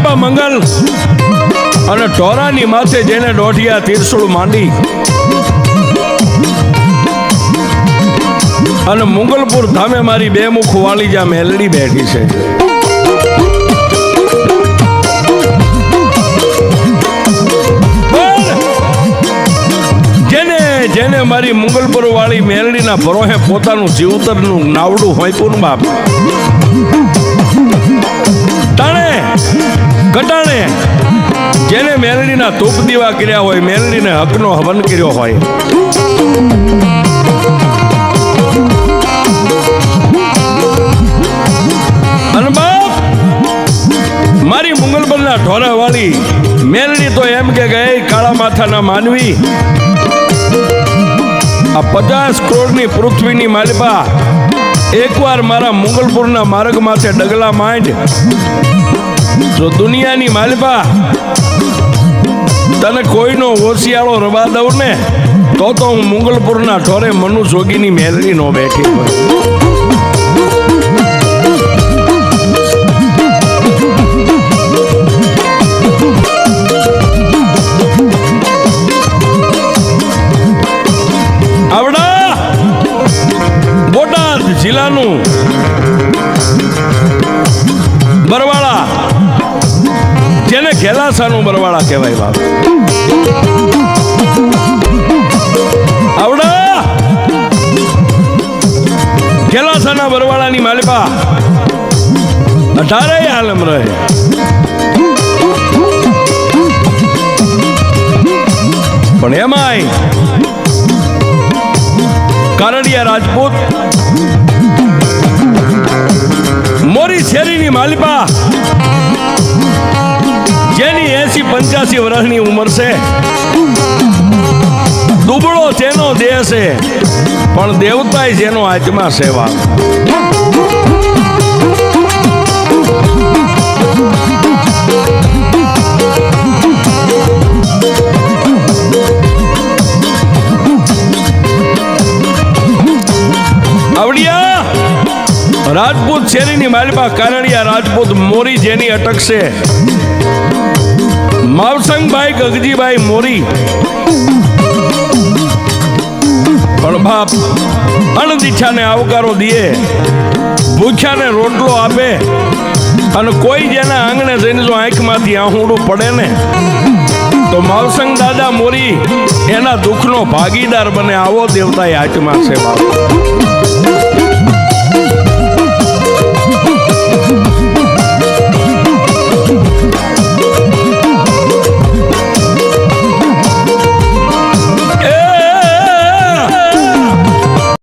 માલિપા મંગલ અને ઢોરાની માથે જેને દોઢિયા તીરસુળ માંડી અને મુગલપુર ધામે મારી બે મુખ વાળી જા મેલડી બેઠી છે. જેને મારી મુગલપુર વાળી મેલડીના ભરોહે પોતાનું જીવતરનું નાવડું હોયપું બાપ તાણે કટાણે જેને મેલડીના ધૂપ દીવા કર્યા હોય, મેલડીને હકનો હવન કર્યો હોય, અને બાપ મારી મુગલપુરના ઢોરા વાળી મેલડી તો એમ કે ગઈ કાળા માથાના માનવી આ 50 કરોડની પૃથ્વીની માલિપા એકવાર મારા મુગલપુરના માર્ગ માથે ડગલા માંડ. જો દુનિયાની માલિપા તને કોઈનો ઓશિયાળો રવા દઉં ને તો હું મુગલપુરના ઢોરે મનુ જોગીની મેલડી નો બેઠી હોય. જિલ્લાનું બરવાળા જેને ઘેલાસાનું બરવાળા કહેવાય બાપ. આવડા ઘેલાસાના બરવાળાની માલિપા 18 આલમ રહે. પણ એમાંય કારડિયા રાજપૂત મોરી શેરીની માલિપા જેની 80-85 વર્ષની ઉંમર છે, દુબળો તેનો દેહ છે પણ દેવતાય જેનો આત્મા સેવા. આવડિયા રાજપૂત શેરીની માલિપા કારણિયા રાજપૂત મોરી જેની અટક છે, માવસંગભાઈ ગગજીભાઈ મોરી. પણ બાપ અણદીઠાને આવકારો દીએ, ભૂખ્યાને રોટલો આપે અને કોઈ જેના આંગણે જઈને જો આંખમાંથી આહુડું પડે ને તો માવસંગ દાદા મોરી એના દુઃખનો ભાગીદાર બને. આવો દેવતાએ આત્મા છે બાપ.